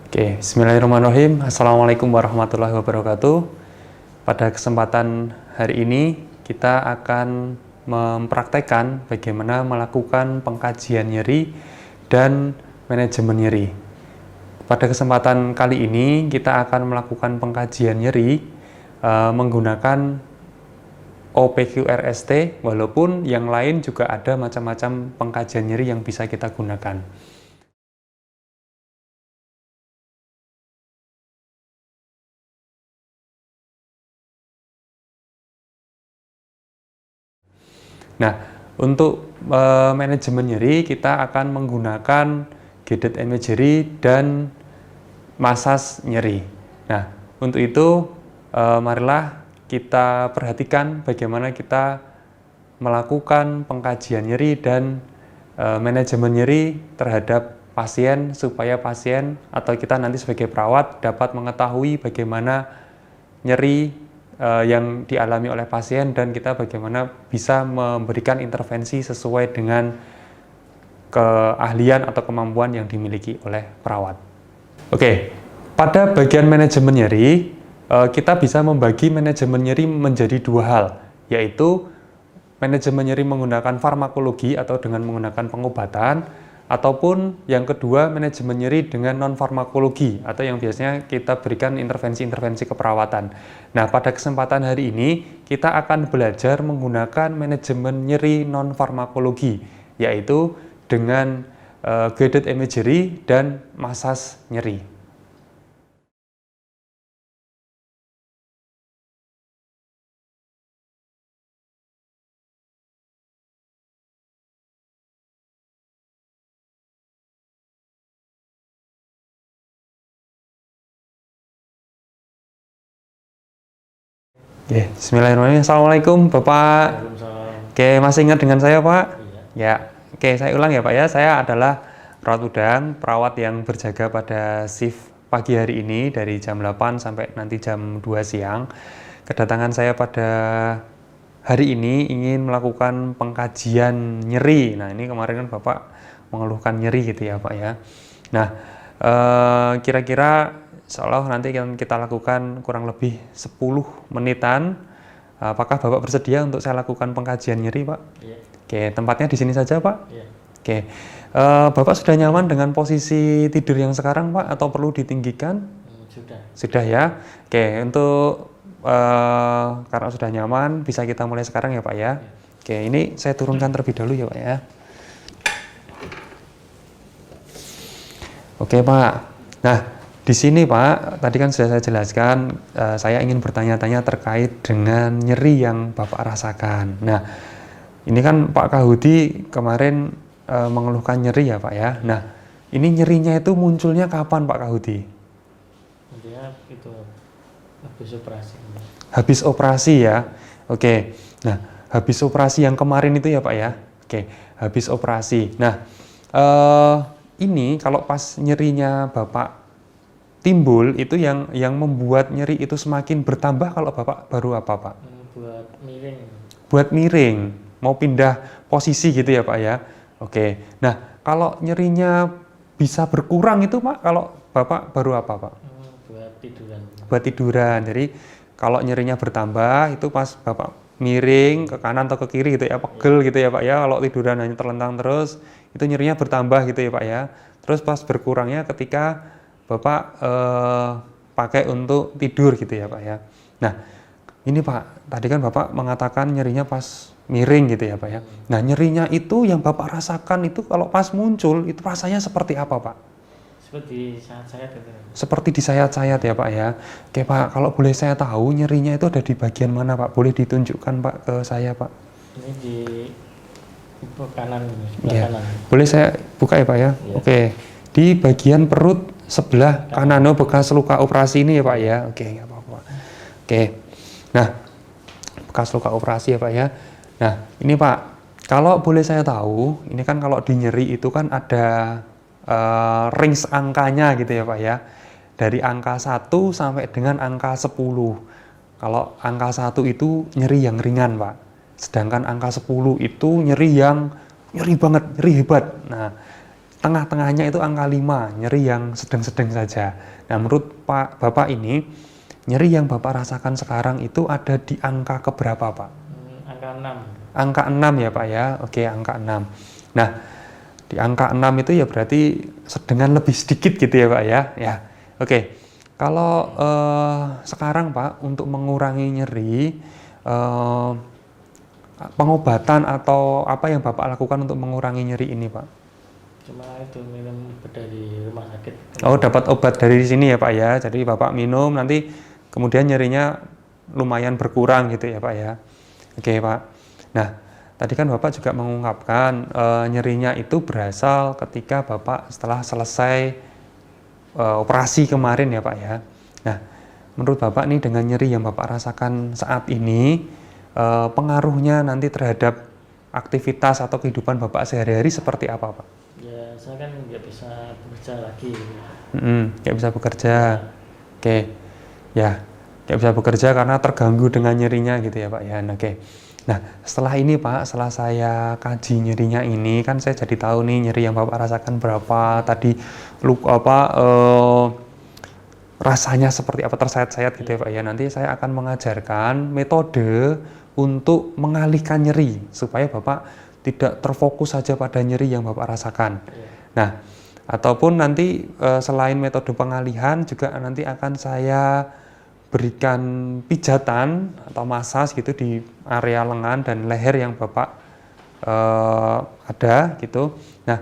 Oke, bismillahirrahmanirrahim. Assalamualaikum warahmatullahi wabarakatuh. Pada kesempatan hari ini, kita akan mempraktekkan bagaimana melakukan pengkajian nyeri dan manajemen nyeri. Pada kesempatan kali ini, kita akan melakukan pengkajian nyeri menggunakan OPQRST, walaupun yang lain juga ada macam-macam pengkajian nyeri yang bisa kita gunakan. Nah, untuk manajemen nyeri kita akan menggunakan guided imagery dan massage nyeri. Nah, untuk itu marilah kita perhatikan bagaimana kita melakukan pengkajian nyeri dan manajemen nyeri terhadap pasien supaya pasien atau kita nanti sebagai perawat dapat mengetahui bagaimana nyeri yang dialami oleh pasien dan kita bagaimana bisa memberikan intervensi sesuai dengan keahlian atau kemampuan yang dimiliki oleh perawat. Oke, pada bagian manajemen nyeri kita bisa membagi manajemen nyeri menjadi dua hal, yaitu manajemen nyeri menggunakan farmakologi atau dengan menggunakan pengobatan, ataupun yang kedua manajemen nyeri dengan non-farmakologi atau yang biasanya kita berikan intervensi-intervensi keperawatan. Nah, pada kesempatan hari ini kita akan belajar menggunakan manajemen nyeri non-farmakologi, yaitu dengan guided imagery dan massage nyeri. Bismillahirrahmanirrahim. Assalamualaikum Bapak. Oke, masih ingat dengan saya Pak? Iya. Ya, oke, saya ulang ya Pak ya. Saya adalah perawat udang, perawat yang berjaga pada shift pagi hari ini dari jam 8 sampai nanti jam 2 siang. Kedatangan saya pada hari ini ingin melakukan pengkajian nyeri. Nah, ini kemarin kan Bapak mengeluhkan nyeri gitu ya Pak ya. Nah, kira-kira seolah nanti kita lakukan kurang lebih 10 menitan. Apakah Bapak bersedia untuk saya lakukan pengkajian nyeri, Pak? Iya. Oke, tempatnya di sini saja, Pak? Iya. Oke, Bapak sudah nyaman dengan posisi tidur yang sekarang, Pak? Atau perlu ditinggikan? Sudah. Sudah ya? Oke, untuk karena sudah nyaman, bisa kita mulai sekarang ya, Pak ya? Iya. Oke, ini saya turunkan terlebih dahulu ya, Pak ya? Oke, Pak. Nah, di sini Pak, tadi kan sudah saya jelaskan, saya ingin bertanya-tanya terkait dengan nyeri yang Bapak rasakan. Nah, ini kan Pak Kahudi kemarin mengeluhkan nyeri ya Pak ya. Nah, ini nyerinya itu munculnya kapan Pak Kahudi? Dia itu habis operasi. Habis operasi ya. Oke. Nah, habis operasi yang kemarin itu ya Pak ya. Oke, habis operasi. Nah, ini kalau pas nyerinya Bapak timbul itu yang membuat nyeri itu semakin bertambah kalau Bapak baru apa Pak? Buat miring. Buat miring, mau pindah posisi gitu ya Pak ya? Oke, nah kalau nyerinya bisa berkurang itu Pak, kalau Bapak baru apa Pak? Buat tiduran. Buat tiduran, jadi kalau nyerinya bertambah itu pas Bapak miring ke kanan atau ke kiri gitu ya, pegel gitu ya Pak ya, kalau tiduran hanya terlentang terus, itu nyerinya bertambah gitu ya Pak ya. Terus pas berkurangnya ketika Bapak pakai untuk tidur gitu ya Pak ya. Nah, ini Pak, tadi kan Bapak mengatakan nyerinya pas miring gitu ya Pak ya. Nah, nyerinya itu yang Bapak rasakan itu kalau pas muncul itu rasanya seperti apa Pak? Seperti sayat-sayat gitu. Seperti di sayat-sayat ya Pak ya. Oke Pak, kalau boleh saya tahu nyerinya itu ada di bagian mana Pak? Boleh ditunjukkan Pak ke saya Pak? Ini di kanan, ya. kanan. Boleh saya buka ya Pak ya? Ya. Oke, di bagian perut sebelah kanan, bekas luka operasi ini ya Pak ya. Oke, nggak apa-apa. Oke, nah bekas luka operasi ya Pak ya. Nah ini Pak, kalau boleh saya tahu, ini kan kalau di nyeri itu kan ada range angkanya gitu ya Pak ya. Dari angka 1 sampai dengan angka 10. Kalau angka 1 itu nyeri yang ringan Pak. Sedangkan angka 10 itu nyeri yang nyeri banget, nyeri hebat. Nah, tengah-tengahnya itu angka 5, nyeri yang sedang-sedang saja. Nah, menurut Bapak ini, nyeri yang Bapak rasakan sekarang itu ada di angka keberapa, Pak? Angka 6. Angka 6 ya, Pak ya. Oke, angka 6. Nah, di angka 6 itu ya berarti sedengan lebih sedikit gitu ya, Pak ya. Ya. Oke. Kalau sekarang, Pak, untuk mengurangi nyeri, pengobatan atau apa yang Bapak lakukan untuk mengurangi nyeri ini, Pak? Cuma itu minum obat dari rumah sakit. Oh, dapat obat dari sini ya, Pak ya. Jadi Bapak minum, nanti kemudian nyerinya lumayan berkurang gitu ya, Pak ya. Oke, Pak. Nah, tadi kan Bapak juga mengungkapkan nyerinya itu berasal ketika Bapak setelah selesai operasi kemarin ya, Pak ya. Nah, menurut Bapak nih dengan nyeri yang Bapak rasakan saat ini, pengaruhnya nanti terhadap aktivitas atau kehidupan Bapak sehari-hari seperti apa, Pak? Ya, saya kan nggak bisa bekerja lagi. Nggak bisa bekerja. Oke, ya, nggak bisa bekerja karena terganggu dengan nyerinya gitu ya, Pak ya. Oke. Nah, setelah ini, Pak, setelah saya kaji nyerinya ini, kan saya jadi tahu nih nyeri yang Bapak rasakan berapa, tadi rasanya seperti apa, tersayat-sayat gitu ya, Pak ya. Nanti saya akan mengajarkan metode untuk mengalihkan nyeri supaya Bapak tidak terfokus saja pada nyeri yang Bapak rasakan. Nah, ataupun nanti selain metode pengalihan juga nanti akan saya berikan pijatan atau masas gitu di area lengan dan leher yang Bapak ada gitu. Nah,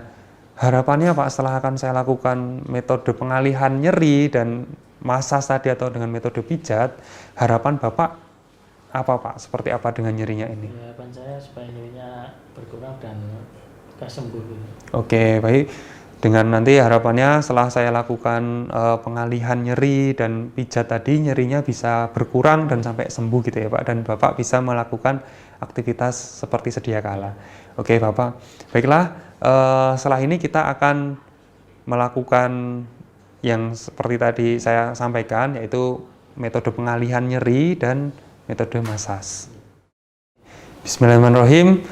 harapannya, Pak, setelah akan saya lakukan metode pengalihan nyeri dan masas tadi atau dengan metode pijat, harapan Bapak apa, Pak? Seperti apa dengan nyerinya ini? Ya, harapan saya supaya nyerinya berkurang dan sembuh. Oke, baik. Dengan nanti harapannya setelah saya lakukan pengalihan nyeri dan pijat tadi, nyerinya bisa berkurang dan sampai sembuh gitu ya, Pak. Dan Bapak bisa melakukan aktivitas seperti sedia kala. Oke, Bapak. Baiklah, setelah ini kita akan melakukan yang seperti tadi saya sampaikan, yaitu metode pengalihan nyeri dan metode masas. Bismillahirrahmanirrahim.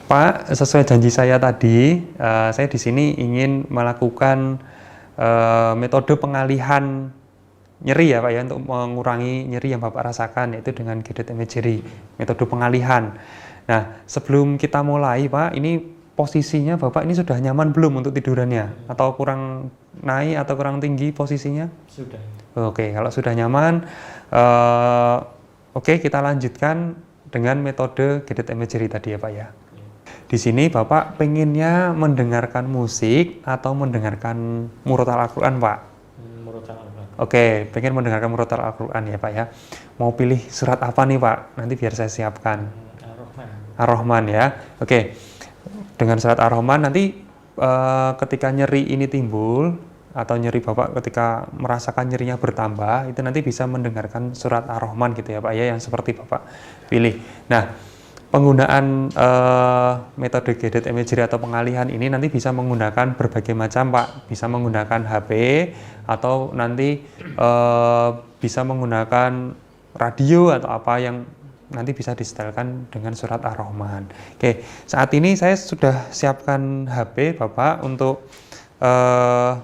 Pak, sesuai janji saya tadi, saya di sini ingin melakukan metode pengalihan nyeri ya, Pak ya, untuk mengurangi nyeri yang Bapak rasakan, yaitu dengan guided imagery, metode pengalihan. Nah, sebelum kita mulai, Pak, ini posisinya Bapak ini sudah nyaman belum untuk tidurannya? Atau kurang naik atau kurang tinggi posisinya? Sudah. Oke, kalau sudah nyaman, oke, kita lanjutkan dengan metode guided imagery tadi ya, Pak ya. Di sini Bapak pengennya mendengarkan musik atau mendengarkan murotal Al-Quran, Pak? Murotal Al-Quran. Oke, pengen mendengarkan murotal Al-Quran ya, Pak ya. Mau pilih surat apa nih, Pak? Nanti biar saya siapkan. Ar-Rahman. Ar-Rahman ya. Oke, dengan surat Ar-Rahman nanti ketika nyeri ini timbul atau nyeri Bapak ketika merasakan nyerinya bertambah, itu nanti bisa mendengarkan surat Ar-Rahman gitu ya, Pak ya, yang seperti Bapak pilih. Nah, penggunaan metode guided imagery atau pengalihan ini nanti bisa menggunakan berbagai macam, Pak. Bisa menggunakan HP atau nanti bisa menggunakan radio atau apa yang nanti bisa disetelkan dengan surat Ar-Rahman. Oke, saat ini saya sudah siapkan HP Bapak untuk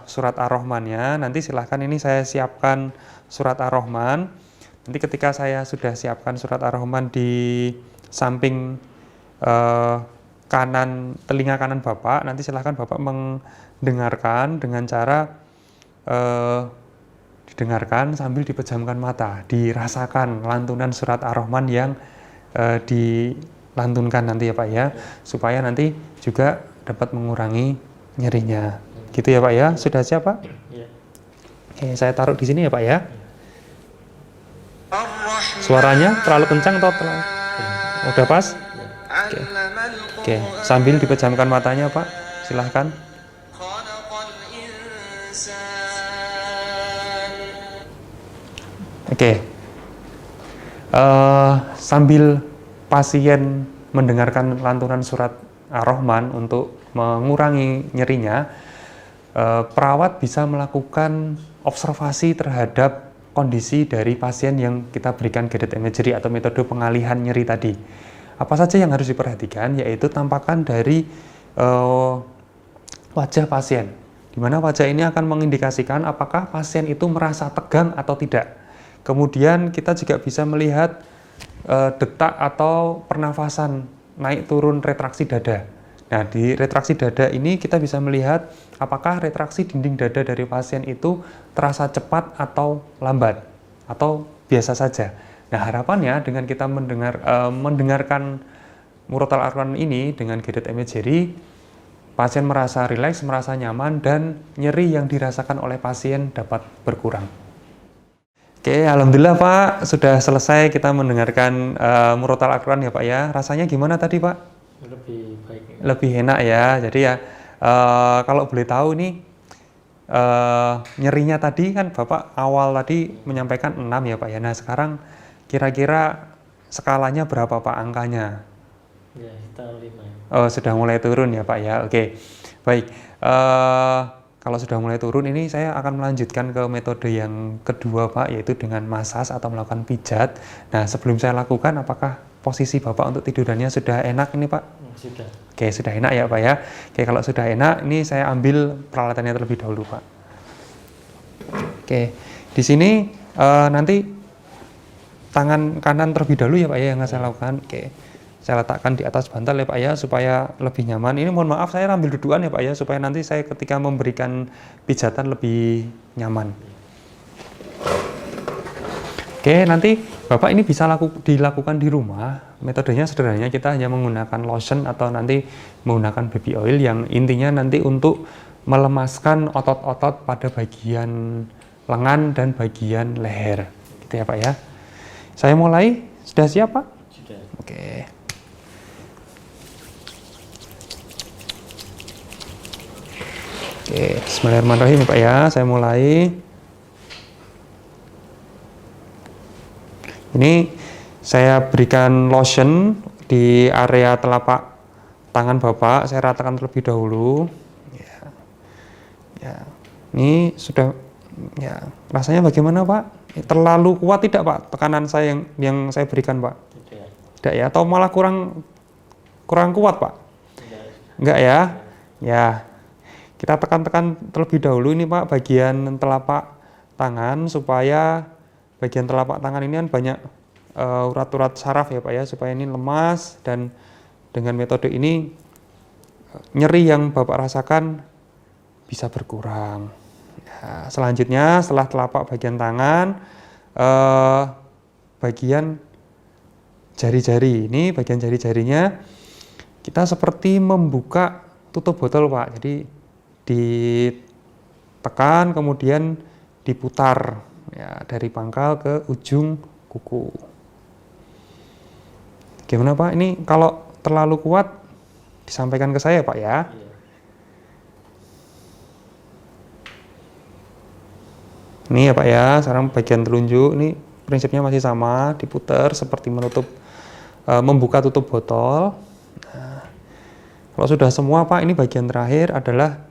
surat Ar-Rahmannya. Nanti silahkan ini saya siapkan surat Ar-Rahman. Nanti ketika saya sudah siapkan surat Ar-Rahman di samping kanan, telinga kanan Bapak, nanti silahkan Bapak mendengarkan dengan cara didengarkan sambil dipejamkan mata, dirasakan lantunan surat Ar-Rahman yang dilantunkan nanti ya, Pak ya, supaya nanti juga dapat mengurangi nyerinya. Gitu ya, Pak ya. Sudah siap, Pak? Ya. Oke, saya taruh di sini ya, Pak ya. Suaranya terlalu kencang atau terlalu? Udah pas? Oke, sambil dipejamkan matanya, Pak. Silahkan. Oke. Sambil pasien mendengarkan lantunan surat Ar-Rahman untuk mengurangi nyerinya, perawat bisa melakukan observasi terhadap kondisi dari pasien yang kita berikan guided imagery atau metode pengalihan nyeri tadi. Apa saja yang harus diperhatikan, yaitu tampakan dari wajah pasien. Di mana wajah ini akan mengindikasikan apakah pasien itu merasa tegang atau tidak. Kemudian kita juga bisa melihat detak atau pernafasan naik turun retraksi dada. Nah, di retraksi dada ini kita bisa melihat apakah retraksi dinding dada dari pasien itu terasa cepat atau lambat atau biasa saja. Nah, harapannya dengan kita mendengarkan murotal Al-Quran ini dengan guided imagery, pasien merasa rileks, merasa nyaman, dan nyeri yang dirasakan oleh pasien dapat berkurang. Oke, alhamdulillah Pak, sudah selesai kita mendengarkan murotal Al-Quran ya Pak ya. Rasanya gimana tadi Pak? Lebih baik. Lebih enak ya. Jadi ya kalau boleh tahu nih nyerinya tadi kan Bapak awal tadi menyampaikan 6 ya Pak ya. Nah sekarang kira-kira skalanya berapa Pak angkanya? Ya, kita 5. Oh sudah mulai turun ya Pak ya. Oke, baik. Kalau sudah mulai turun ini saya akan melanjutkan ke metode yang kedua Pak, yaitu dengan massage atau melakukan pijat. Nah sebelum saya lakukan, apakah posisi Bapak untuk tidurannya sudah enak ini Pak? Sudah. Oke, sudah enak ya Pak ya. Oke, kalau sudah enak, ini saya ambil peralatannya terlebih dahulu Pak. Oke, di sini nanti tangan kanan terlebih dahulu ya Pak ya yang saya lakukan. Oke, saya letakkan di atas bantal ya Pak ya supaya lebih nyaman. Ini mohon maaf saya ambil dudukan ya Pak ya supaya nanti saya ketika memberikan pijatan lebih nyaman. Oke, nanti Bapak ini bisa dilakukan di rumah. Metodenya sederhananya kita hanya menggunakan lotion atau nanti menggunakan baby oil yang intinya nanti untuk melemaskan otot-otot pada bagian lengan dan bagian leher. Gitu ya Pak ya. Saya mulai. Sudah siap Pak? Sudah. Oke. Oke, bismillahirrahmanirrahim Pak ya. Saya mulai. Ini saya berikan lotion di area telapak tangan Bapak. Saya ratakan terlebih dahulu. Ya. Ini sudah. Ya, rasanya bagaimana Pak? Terlalu kuat tidak Pak? Tekanan saya yang saya berikan Pak? Tidak ya? Atau malah kurang kuat Pak? Enggak ya? Ya. Kita tekan-tekan terlebih dahulu ini Pak bagian telapak tangan supaya bagian telapak tangan ini kan banyak urat-urat saraf ya Pak ya, supaya ini lemas, dan dengan metode ini nyeri yang Bapak rasakan bisa berkurang. Ya, selanjutnya setelah telapak bagian tangan, bagian jari-jari ini, bagian jari-jarinya kita seperti membuka tutup botol Pak. Jadi ditekan kemudian diputar ya, dari pangkal ke ujung kuku. Gimana Pak? Ini kalau terlalu kuat disampaikan ke saya Pak ya. Ini ya Pak ya, sekarang bagian telunjuk ini prinsipnya masih sama, diputar seperti membuka tutup botol. Nah, kalau sudah semua Pak, ini bagian terakhir adalah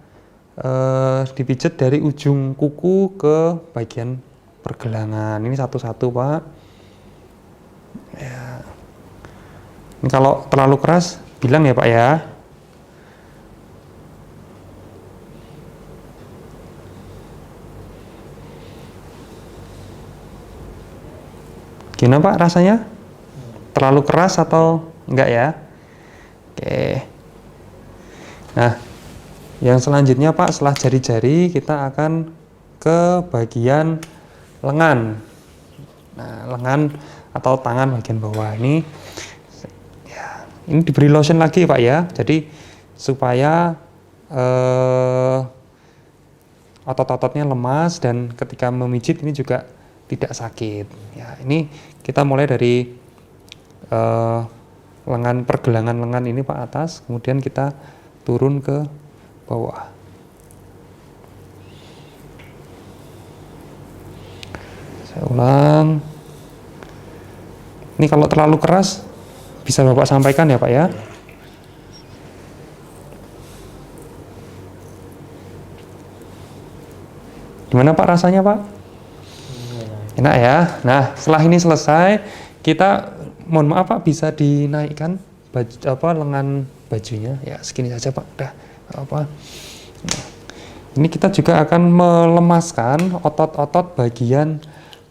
dipijat dari ujung kuku ke bagian pergelangan. Ini satu-satu Pak. Ya. Ini kalau terlalu keras bilang ya Pak ya. Gimana Pak rasanya? Terlalu keras atau enggak ya? Oke. Nah, yang selanjutnya Pak, setelah jari-jari kita akan ke bagian lengan. Nah, lengan atau tangan bagian bawah ini ya, ini diberi lotion lagi Pak ya. Jadi supaya otot-ototnya lemas dan ketika memijit ini juga tidak sakit. Ya, ini kita mulai dari pergelangan lengan ini Pak atas, kemudian kita turun ke bawah. Saya ulang. Ini kalau terlalu keras bisa Bapak sampaikan ya Pak ya. Gimana Pak rasanya Pak? Enak ya. Nah, setelah ini selesai, kita mohon maaf Pak bisa dinaikkan lengan bajunya ya, segini saja Pak. Udah apa. Ini kita juga akan melemaskan otot-otot bagian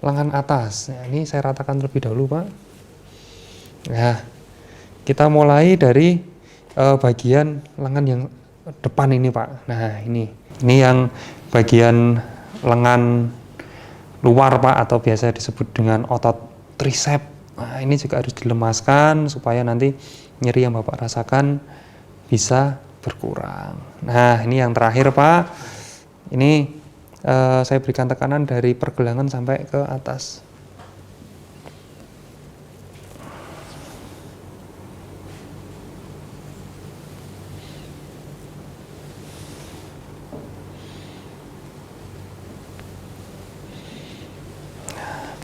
lengan atas. Nah, ini saya ratakan terlebih dahulu, Pak. Nah, kita mulai dari bagian lengan yang depan ini, Pak. Nah, ini yang bagian lengan luar, Pak, atau biasa disebut dengan otot tricep. Nah, ini juga harus dilemaskan supaya nanti nyeri yang Bapak rasakan bisa berkurang. Nah, ini yang terakhir, Pak. Ini saya berikan tekanan dari pergelangan sampai ke atas.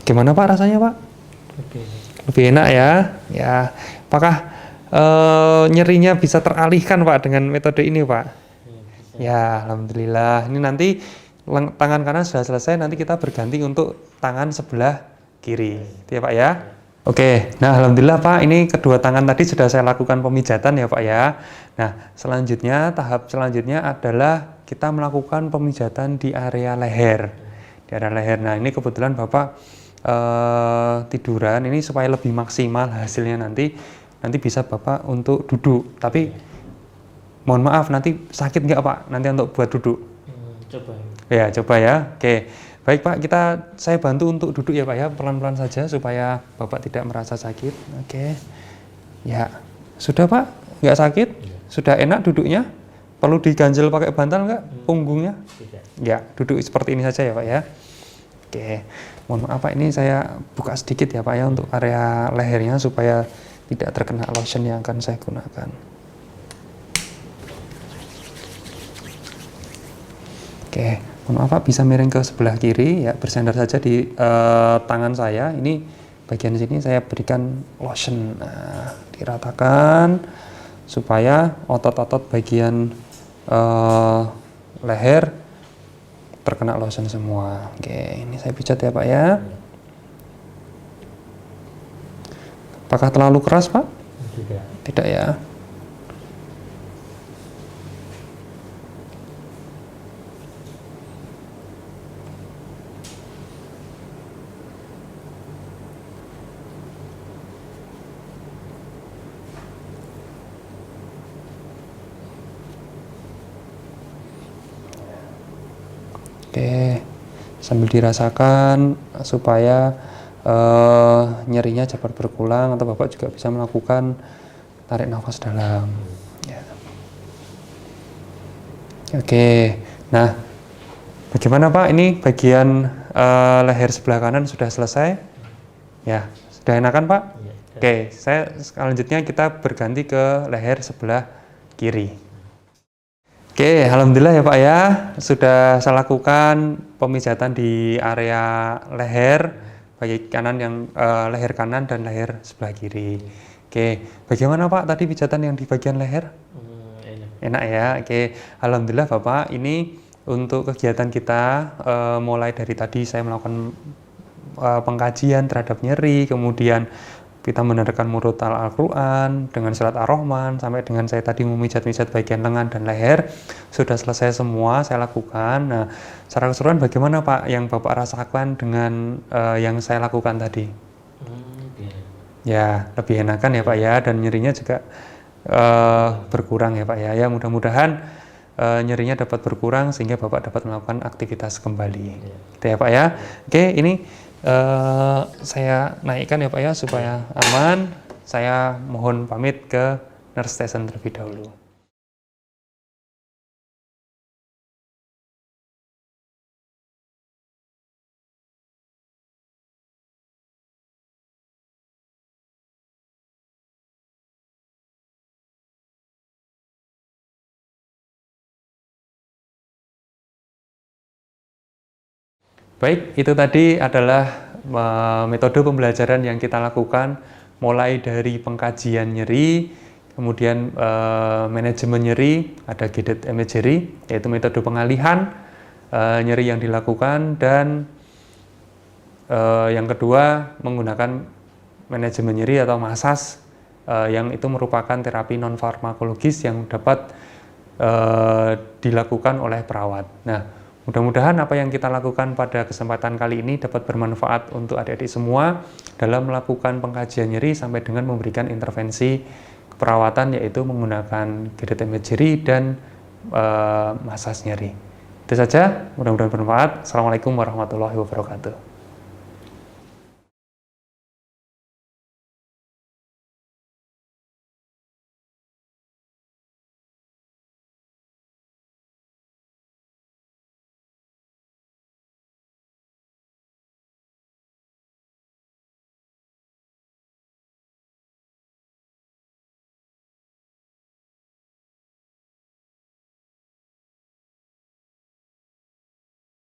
Gimana, Pak, rasanya, Pak? Lebih enak ya. Ya, apakah nyerinya bisa teralihkan, Pak, dengan metode ini, Pak? Ya, alhamdulillah. Ini nanti tangan kanan sudah selesai, nanti kita berganti untuk tangan sebelah kiri. Itu ya, Pak ya. Oke, nah alhamdulillah, Pak, ini kedua tangan tadi sudah saya lakukan pemijatan ya, Pak ya. Nah, tahap selanjutnya adalah kita melakukan pemijatan di area leher. Di area leher. Nah, ini kebetulan Bapak tiduran ini supaya lebih maksimal hasilnya nanti bisa Bapak untuk duduk, tapi mohon maaf nanti sakit nggak, Pak, nanti untuk buat duduk? Coba ya. Oke, baik, Pak, saya bantu untuk duduk ya, Pak ya, pelan-pelan saja supaya Bapak tidak merasa sakit. Oke ya, sudah, Pak, nggak sakit? Sudah enak duduknya? Perlu diganjel pakai bantal nggak punggungnya? Ya, duduk seperti ini saja ya, Pak ya. Oke, mohon maaf, Pak, ini saya buka sedikit ya, Pak ya, untuk area lehernya supaya tidak terkena lotion yang akan saya gunakan. Oke, mohon maaf, Pak, bisa miring ke sebelah kiri ya, bersandar saja di tangan saya. Ini bagian sini saya berikan lotion. Nah, diratakan supaya otot-otot bagian leher terkena lotion semua. Oke, ini saya pijat ya, Pak ya. Apakah terlalu keras, Pak? Tidak ya. Oke, sambil dirasakan supaya nyerinya cepat berkurang, atau Bapak juga bisa melakukan tarik nafas dalam. Ya. Oke, nah bagaimana, Pak? Ini bagian leher sebelah kanan sudah selesai. Ya, sudah enakan, Pak? Oke, selanjutnya kita berganti ke leher sebelah kiri. Oke, alhamdulillah ya, Pak ya, sudah saya lakukan pemijatan di area leher bagian kanan, yang leher kanan dan leher sebelah kiri. Oke, bagaimana, Pak, tadi pijatan yang di bagian leher? Enak ya. Oke, alhamdulillah, Bapak. Ini untuk kegiatan kita mulai dari tadi saya melakukan pengkajian terhadap nyeri, kemudian kita mendengarkan murotal Al-Quran dengan surat Ar-Rahman, sampai dengan saya tadi memijat-mijat bagian lengan dan leher, sudah selesai semua saya lakukan. Nah, secara keseluruhan bagaimana, Pak, yang Bapak rasakan dengan yang saya lakukan tadi? Ya, lebih enakan ya, Pak ya, dan nyerinya juga berkurang ya, Pak ya. Ya, mudah-mudahan nyerinya dapat berkurang sehingga Bapak dapat melakukan aktivitas kembali. Gitu ya, Pak ya. Oke, ini saya naikkan ya, Pak ya, supaya aman. Saya mohon pamit ke nurse station terlebih dahulu. Baik, itu tadi adalah metode pembelajaran yang kita lakukan, mulai dari pengkajian nyeri, kemudian manajemen nyeri, ada guided imagery, yaitu metode pengalihan nyeri yang dilakukan, dan yang kedua menggunakan manajemen nyeri atau massage, yang itu merupakan terapi non farmakologis yang dapat dilakukan oleh perawat. Nah, mudah-mudahan apa yang kita lakukan pada kesempatan kali ini dapat bermanfaat untuk adik-adik semua dalam melakukan pengkajian nyeri sampai dengan memberikan intervensi keperawatan, yaitu menggunakan geret imagery dan masas nyeri. Itu saja, mudah-mudahan bermanfaat. Assalamualaikum warahmatullahi wabarakatuh.